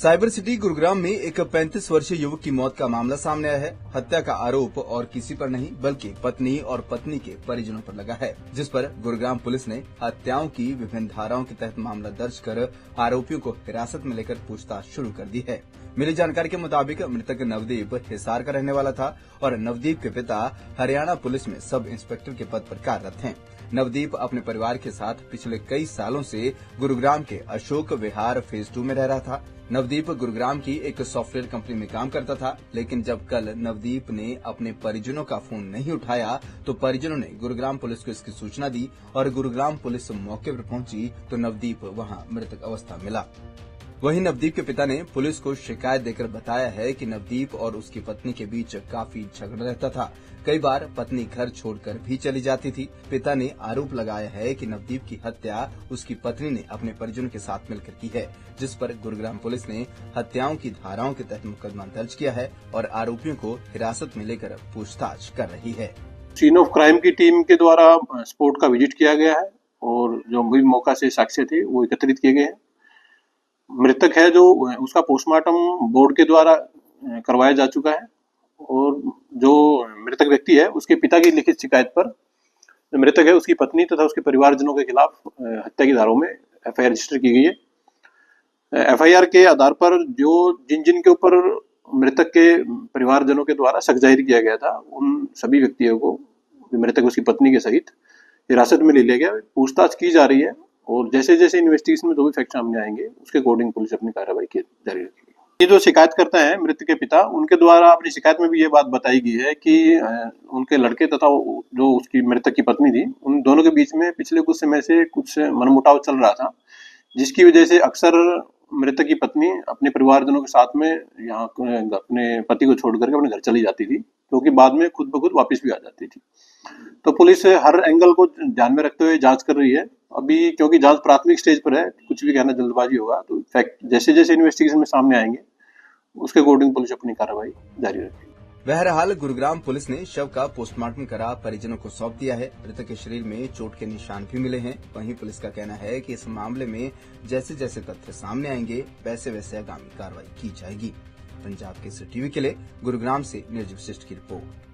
Cyber city Gurugram में एक 35 वर्षीय युवक की मौत का मामला सामने आया है। हत्या का आरोप और किसी पर नहीं बल्कि पत्नी और पत्नी के परिजनों पर लगा है, जिस पर गुरुग्राम पुलिस ने हत्याओं की विभिन्न धाराओं के तहत मामला दर्ज कर आरोपियों को हिरासत में लेकर पूछताछ शुरू कर दी है। मिली जानकारी के मुताबिक मृतक नवदीप हिसार का रहने वाला था और नवदीप के पिता हरियाणा पुलिस में सब इंस्पेक्टर के पद पर कार्यरत हैं। नवदीप अपने परिवार के साथ पिछले कई सालों से गुरुग्राम के अशोक विहार फेज 2 में रह रहा था। नवदीप गुरुग्राम की एक सॉफ्टवेयर कंपनी में काम करता था, लेकिन जब कल नवदीप ने अपने परिजनों का फोन नहीं उठाया तो परिजनों ने गुरुग्राम पुलिस को इसकी सूचना दी और गुरुग्राम पुलिस मौके पर पहुंची तो नवदीप वहां मृतक अवस्था में मिला। वहीं नवदीप के पिता ने पुलिस को शिकायत देकर बताया है कि नवदीप और उसकी पत्नी के बीच काफी झगड़ा रहता था। कई बार पत्नी घर छोड़कर भी चली जाती थी। पिता ने आरोप लगाया है कि नवदीप की हत्या उसकी पत्नी ने अपने परिजनों के साथ मिलकर की है, जिस पर गुरुग्राम पुलिस ने हत्याओं की धाराओं के तहत मुकदमा दर्ज किया है और आरोपियों को हिरासत में लेकर पूछताछ कर रही है। सीन ऑफ क्राइम की टीम के द्वारा स्पॉट का विजिट किया गया है और जो भी मौका से साक्ष्य थे वो एकत्रित किए गए हैं। मृतक है जो उसका पोस्टमार्टम बोर्ड के द्वारा करवाया जा चुका है और जो मृतक व्यक्ति है उसके पिता की लिखित शिकायत पर जो मृतक है उसकी पत्नी तथा उसके परिवारजनों के खिलाफ हत्या की धाराओं में एफआईआर रजिस्टर की गई है। एफआईआर के आधार पर जो जिन के ऊपर मृतक के परिवारजनों के द्वारा शक जाहिर किया गया था उन सभी व्यक्तियों को मृतक उसकी पत्नी के सहित हिरासत में ले लिया गया। पूछताछ की जा रही है और जैसे जैसे इन्वेस्टिगेशन में जो भी फैक्ट सामने आएंगे उसके अकॉर्डिंग पुलिस अपनी कार्रवाई जारी रखेगी। ये जो शिकायत करता है मृतक के पिता, उनके द्वारा अपनी शिकायत में भी ये बात बताई गई है कि उनके लड़के तथा जो उसकी मृतक की पत्नी थी उन दोनों के बीच में पिछले कुछ समय से कुछ मनमुटाव चल रहा था, जिसकी वजह से अक्सर मृतक की पत्नी अपने परिवारजनों के साथ में यहाँ अपने पति को छोड़ करके अपने घर चली जाती थी, क्योंकि बाद में खुद ब खुद वापस भी आ जाती थी। तो पुलिस हर एंगल को ध्यान में रखते हुए जांच कर रही है। अभी क्योंकि जांच प्राथमिक स्टेज पर है, कुछ भी कहना जल्दबाजी होगा, तो फैक्ट जैसे जैसे इन्वेस्टिगेशन में सामने आएंगे उसके अकॉर्डिंग पुलिस अपनी कार्रवाई जारी रखेगी। बहरहाल गुरुग्राम पुलिस ने शव का पोस्टमार्टम करा परिजनों को सौंप दिया है। मृतक के शरीर में चोट के निशान भी मिले हैं। वहीं पुलिस का कहना है कि इस मामले में जैसे जैसे तथ्य सामने आएंगे वैसे वैसे आगामी कार्रवाई की जाएगी। पंजाब केसरी टीवी के लिए गुरुग्राम से नीरज वशिष्ठ की रिपोर्ट।